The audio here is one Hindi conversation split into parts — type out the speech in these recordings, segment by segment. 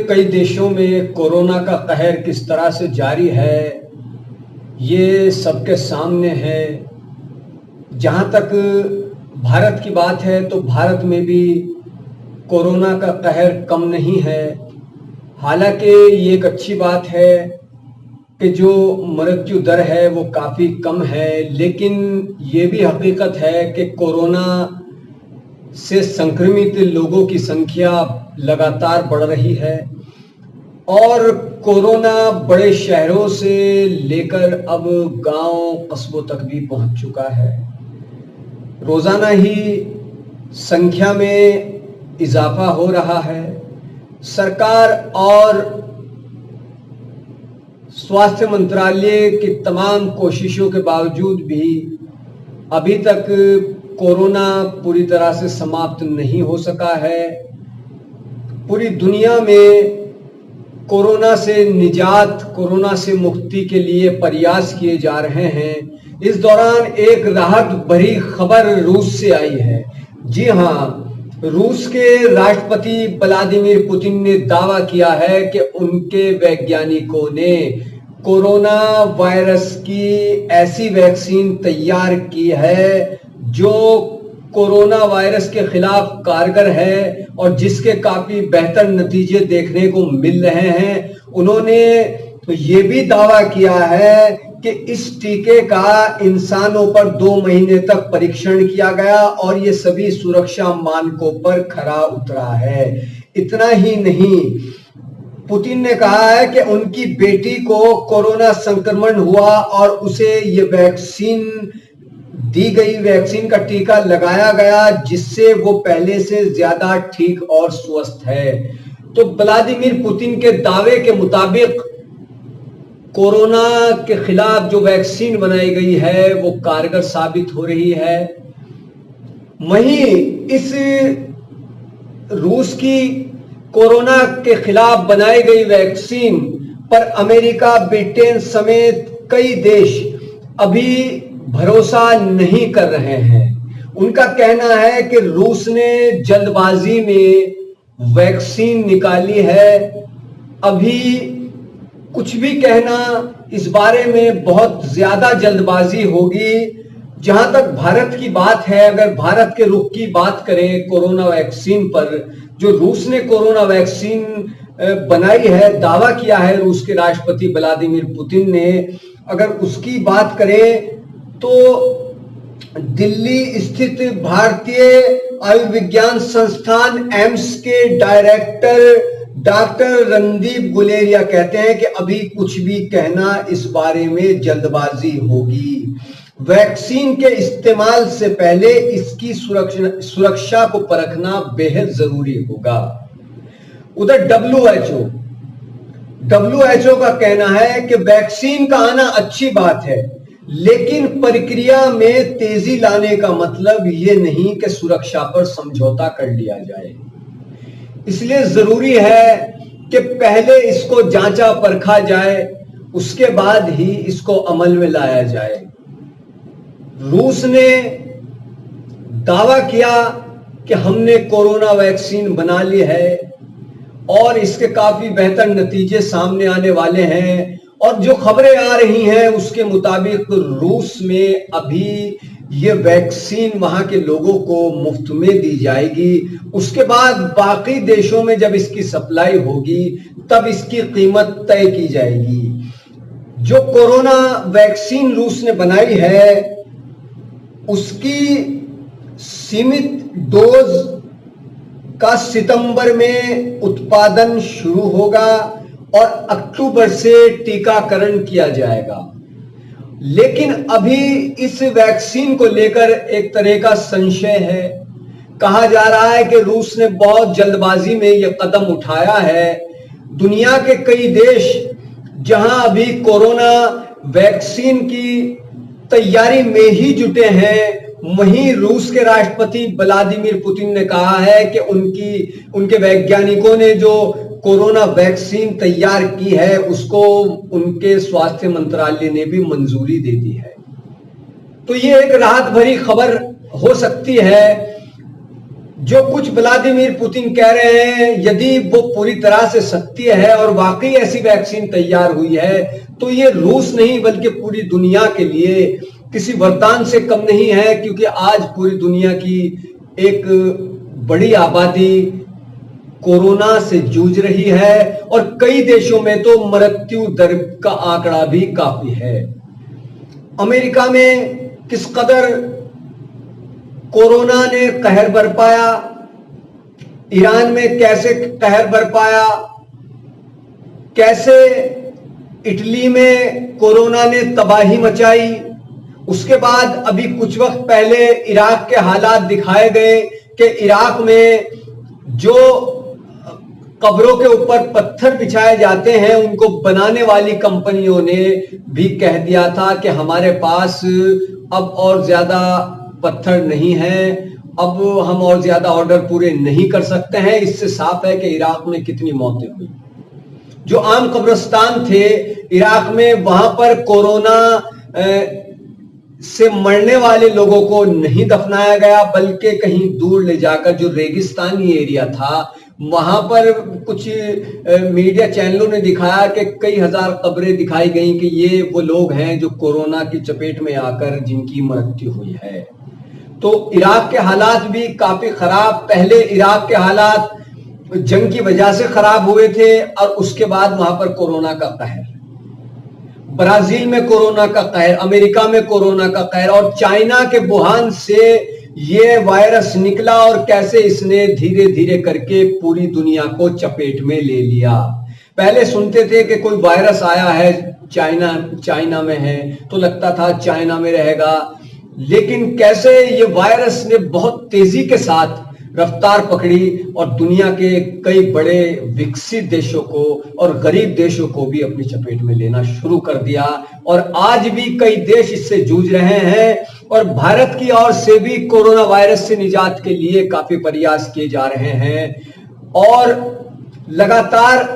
कई देशों में कोरोना का कहर किस तरह से जारी है, ये सबके सामने है। जहां तक भारत की बात है तो भारत में भी कोरोना का कहर कम नहीं है। हालांकि ये एक अच्छी बात है कि जो मृत्यु दर है वो काफ़ी कम है, लेकिन ये भी हकीकत है कि कोरोना से संक्रमित लोगों की संख्या लगातार बढ़ रही है और कोरोना बड़े शहरों से लेकर अब गांव कस्बों तक भी पहुंच चुका है। रोजाना ही संख्या में इजाफा हो रहा है। सरकार और स्वास्थ्य मंत्रालय की तमाम कोशिशों के बावजूद भी अभी तक कोरोना पूरी तरह से समाप्त नहीं हो सका है। पूरी दुनिया में कोरोना से निजात, कोरोना से मुक्ति के लिए प्रयास किए जा रहे हैं। इस दौरान एक राहत भरी खबर रूस से आई है। जी हाँ, रूस के राष्ट्रपति व्लादिमीर पुतिन ने दावा किया है कि उनके वैज्ञानिकों ने कोरोना वायरस की ऐसी वैक्सीन तैयार की है जो कोरोना वायरस के खिलाफ कारगर है और जिसके काफी बेहतर नतीजे देखने को मिल रहे हैं। उन्होंने तो ये भी दावा किया है कि इस टीके का इंसानों पर 2 महीने तक परीक्षण किया गया और ये सभी सुरक्षा मानकों पर खरा उतरा है। इतना ही नहीं, पुतिन ने कहा है कि उनकी बेटी को कोरोना संक्रमण हुआ और उसे ये वैक्सीन दी गई, वैक्सीन का टीका लगाया गया, जिससे वो पहले से ज्यादा ठीक और स्वस्थ है। तो व्लादिमीर पुतिन के दावे के मुताबिक कोरोना के खिलाफ जो वैक्सीन बनाई गई है वो कारगर साबित हो रही है। वहीं इस रूस की कोरोना के खिलाफ बनाई गई वैक्सीन पर अमेरिका, ब्रिटेन समेत कई देश अभी भरोसा नहीं कर रहे हैं। उनका कहना है कि रूस ने जल्दबाजी में वैक्सीन निकाली है। अभी कुछ भी कहना इस बारे में बहुत ज्यादा जल्दबाजी होगी। जहां तक भारत की बात है, अगर भारत के रुख की बात करें कोरोना वैक्सीन पर, जो रूस ने कोरोना वैक्सीन बनाई है, दावा किया है रूस के राष्ट्रपति व्लादिमीर पुतिन ने, अगर उसकी बात करें तो दिल्ली स्थित भारतीय आयुर्विज्ञान संस्थान एम्स के डायरेक्टर डॉक्टर रणदीप गुलेरिया कहते हैं कि अभी कुछ भी कहना इस बारे में जल्दबाजी होगी। वैक्सीन के इस्तेमाल से पहले इसकी सुरक्षा को परखना बेहद जरूरी होगा। उधर डब्ल्यूएचओ का कहना है कि वैक्सीन का आना अच्छी बात है, लेकिन प्रक्रिया में तेजी लाने का मतलब ये नहीं कि सुरक्षा पर समझौता कर लिया जाए। इसलिए जरूरी है कि पहले इसको जांचा परखा जाए, उसके बाद ही इसको अमल में लाया जाए। रूस ने दावा किया कि हमने कोरोना वैक्सीन बना ली है और इसके काफी बेहतर नतीजे सामने आने वाले हैं। और जो खबरें आ रही हैं उसके मुताबिक रूस में अभी ये वैक्सीन वहां के लोगों को मुफ्त में दी जाएगी। उसके बाद बाकी देशों में जब इसकी सप्लाई होगी तब इसकी कीमत तय की जाएगी। जो कोरोना वैक्सीन रूस ने बनाई है उसकी सीमित डोज का सितंबर में उत्पादन शुरू होगा और अक्टूबर से टीकाकरण किया जाएगा। लेकिन अभी इस वैक्सीन को लेकर एक तरह का संशय है। कहा जा रहा है कि रूस ने बहुत जल्दबाजी में यह कदम उठाया है। दुनिया के कई देश जहां अभी कोरोना वैक्सीन की तैयारी में ही जुटे हैं, वहीं रूस के राष्ट्रपति व्लादिमीर पुतिन ने कहा है कि उनके वैज्ञानिकों ने जो कोरोना वैक्सीन तैयार की है उसको उनके स्वास्थ्य मंत्रालय ने भी मंजूरी दे दी है। तो ये एक राहत भरी खबर हो सकती है। जो कुछ व्लादिमीर पुतिन कह रहे हैं, यदि वो पूरी तरह से सत्य है और वाकई ऐसी वैक्सीन तैयार हुई है, तो ये रूस नहीं बल्कि पूरी दुनिया के लिए किसी वरदान से कम नहीं है, क्योंकि आज पूरी दुनिया की एक बड़ी आबादी कोरोना से जूझ रही है और कई देशों में तो मृत्यु दर का आंकड़ा भी काफी है। अमेरिका में किस कदर कोरोना ने कहर बरपाया, ईरान में कैसे कहर बरपाया, कैसे इटली में कोरोना ने तबाही मचाई। उसके बाद अभी कुछ वक्त पहले इराक के हालात दिखाए गए कि इराक में जो कब्रों के ऊपर पत्थर बिछाए जाते हैं, उनको बनाने वाली कंपनियों ने भी कह दिया था कि हमारे पास अब और ज्यादा पत्थर नहीं है, अब हम और ज्यादा ऑर्डर पूरे नहीं कर सकते हैं। इससे साफ है कि इराक में कितनी मौतें हुई। जो आम कब्रिस्तान थे इराक में, वहां पर कोरोना से मरने वाले लोगों को नहीं दफनाया गया, बल्कि कहीं दूर ले जाकर जो रेगिस्तानी एरिया था वहां पर कुछ मीडिया चैनलों ने दिखाया कि कई हजार कब्रें दिखाई गई कि ये वो लोग हैं जो कोरोना की चपेट में आकर जिनकी मृत्यु हुई है। तो इराक के हालात भी काफी खराब। पहले इराक के हालात जंग की वजह से खराब हुए थे और उसके बाद वहां पर कोरोना का कहर, ब्राजील में कोरोना का कहर, अमेरिका में कोरोना का कहर, और चाइना के वुहान से ये वायरस निकला और कैसे इसने धीरे धीरे करके पूरी दुनिया को चपेट में ले लिया। पहले सुनते थे कि कोई वायरस आया है चाइना में है तो लगता था चाइना में रहेगा, लेकिन कैसे ये वायरस ने बहुत तेजी के साथ रफ्तार पकड़ी और दुनिया के कई बड़े विकसित देशों को और गरीब देशों को भी अपनी चपेट में लेना शुरू कर दिया। और आज भी कई देश इससे जूझ रहे हैं और भारत की ओर से भी कोरोना वायरस से निजात के लिए काफी प्रयास किए जा रहे हैं और लगातार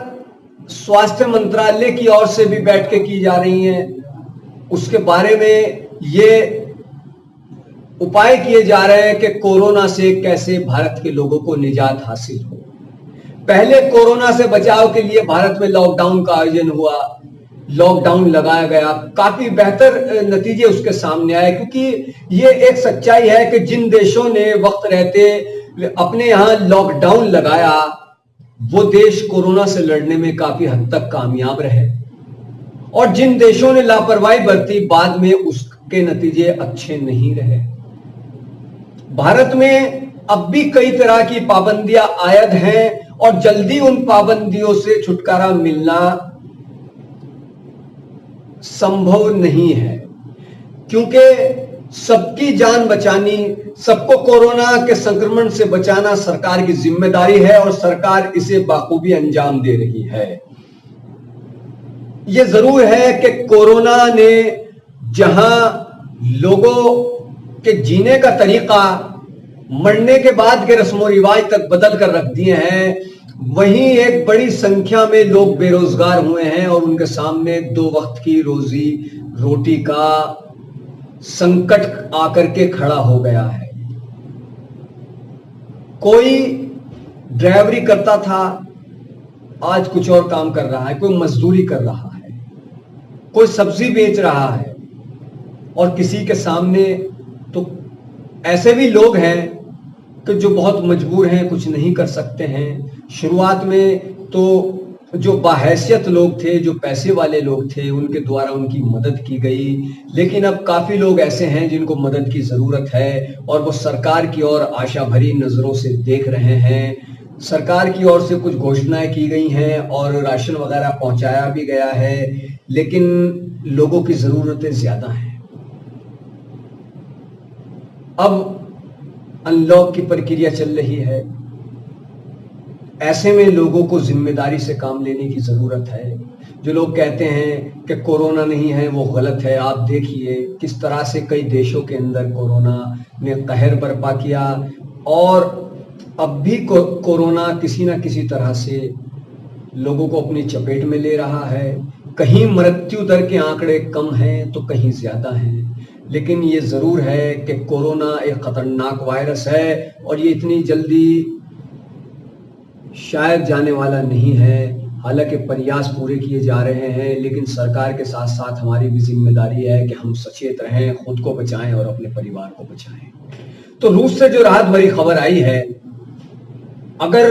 स्वास्थ्य मंत्रालय की ओर से भी बैठकें की जा रही हैं। उसके बारे में ये उपाय किए जा रहे हैं कि कोरोना से कैसे भारत के लोगों को निजात हासिल हो। पहले कोरोना से बचाव के लिए भारत में लॉकडाउन का आयोजन हुआ, लॉकडाउन लगाया गया, काफी बेहतर नतीजे उसके सामने आए, क्योंकि ये एक सच्चाई है कि जिन देशों ने वक्त रहते अपने यहां लॉकडाउन लगाया वो देश कोरोना से लड़ने में काफी हद तक कामयाब रहे, और जिन देशों ने लापरवाही बरती बाद में उसके नतीजे अच्छे नहीं रहे। भारत में अब भी कई तरह की पाबंदियां आयद हैं और जल्दी उन पाबंदियों से छुटकारा मिलना संभव नहीं है, क्योंकि सबकी जान बचानी, सबको कोरोना के संक्रमण से बचाना सरकार की जिम्मेदारी है और सरकार इसे बाखूबी अंजाम दे रही है। यह जरूर है कि कोरोना ने जहां लोगों के जीने का तरीका मरने के बाद के रस्मों रिवाज तक बदल कर रख दिए हैं, वहीं एक बड़ी संख्या में लोग बेरोजगार हुए हैं और उनके सामने 2 वक्त की रोजी रोटी का संकट आकर के खड़ा हो गया है। कोई ड्राइवरी करता था, आज कुछ और काम कर रहा है, कोई मजदूरी कर रहा है, कोई सब्जी बेच रहा है, और किसी के सामने तो ऐसे भी लोग हैं कि जो बहुत मजबूर हैं, कुछ नहीं कर सकते हैं। शुरुआत में तो जो बाहैसियत लोग थे, जो पैसे वाले लोग थे, उनके द्वारा उनकी मदद की गई, लेकिन अब काफी लोग ऐसे हैं जिनको मदद की जरूरत है और वो सरकार की ओर आशा भरी नजरों से देख रहे हैं। सरकार की ओर से कुछ घोषणाएं की गई हैं और राशन वगैरह पहुंचाया भी गया है, लेकिन लोगों की जरूरतें ज्यादा हैं। अब अनलॉक की प्रक्रिया चल रही है, ऐसे में लोगों को जिम्मेदारी से काम लेने की जरूरत है। जो लोग कहते हैं कि कोरोना नहीं है वो गलत है। आप देखिए किस तरह से कई देशों के अंदर कोरोना ने कहर बर्पा किया और अब भी कोरोना किसी ना किसी तरह से लोगों को अपनी चपेट में ले रहा है। कहीं मृत्यु दर के आंकड़े कम हैं तो कहीं ज्यादा हैं, लेकिन ये जरूर है कि कोरोना एक खतरनाक वायरस है और ये इतनी जल्दी शायद जाने वाला नहीं है। हालांकि प्रयास पूरे किए जा रहे हैं, लेकिन सरकार के साथ साथ हमारी भी जिम्मेदारी है कि हम सचेत रहें, खुद को बचाएं और अपने परिवार को बचाएं। तो रूस से जो राहत भरी खबर आई है, अगर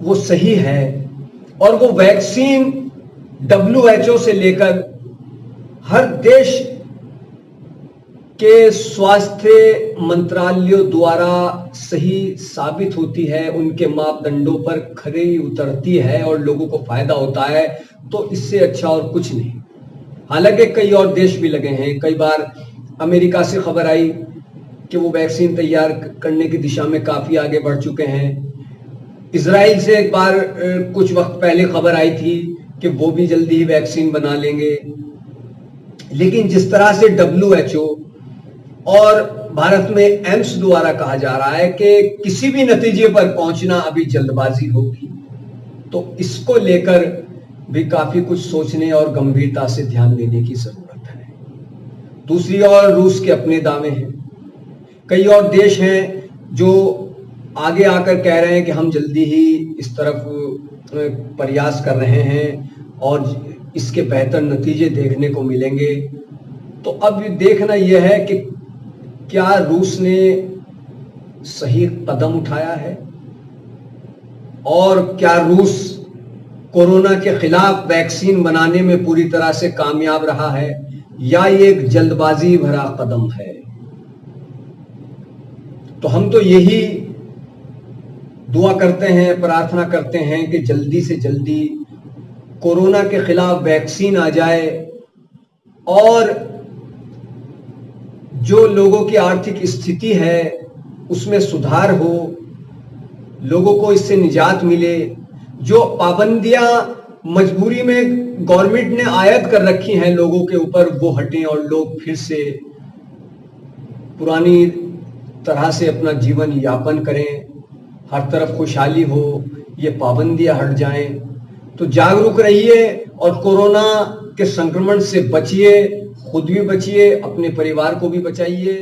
वो सही है और वो वैक्सीन WHO से लेकर हर देश के स्वास्थ्य मंत्रालयों द्वारा सही साबित होती है, उनके मापदंडों पर खरी उतरती है और लोगों को फायदा होता है, तो इससे अच्छा और कुछ नहीं। हालांकि कई और देश भी लगे हैं। कई बार अमेरिका से खबर आई कि वो वैक्सीन तैयार करने की दिशा में काफी आगे बढ़ चुके हैं। इजराइल से एक बार कुछ वक्त पहले खबर आई थी कि वो भी जल्दी ही वैक्सीन बना लेंगे। लेकिन जिस तरह से WHO और भारत में एम्स द्वारा कहा जा रहा है कि किसी भी नतीजे पर पहुंचना अभी जल्दबाजी होगी, तो इसको लेकर भी काफी कुछ सोचने और गंभीरता से ध्यान देने की जरूरत है। दूसरी ओर रूस के अपने दावे हैं। कई और देश हैं जो आगे आकर कह रहे हैं कि हम जल्दी ही इस तरफ प्रयास कर रहे हैं और इसके बेहतर नतीजे देखने को मिलेंगे। तो अब देखना यह है कि क्या रूस ने सही कदम उठाया है और क्या रूस कोरोना के खिलाफ वैक्सीन बनाने में पूरी तरह से कामयाब रहा है, या ये एक जल्दबाजी भरा कदम है। तो हम तो यही दुआ करते हैं, प्रार्थना करते हैं कि जल्दी से जल्दी कोरोना के खिलाफ वैक्सीन आ जाए और जो लोगों की आर्थिक स्थिति है उसमें सुधार हो, लोगों को इससे निजात मिले। जो पाबंदियां मजबूरी में गवर्नमेंट ने आयद कर रखी हैं लोगों के ऊपर, वो हटें और लोग फिर से पुरानी तरह से अपना जीवन यापन करें, हर तरफ खुशहाली हो, ये पाबंदियां हट जाएं। तो जागरूक रहिए और कोरोना के संक्रमण से बचिए, खुद भी बचिए, अपने परिवार को भी बचाइए।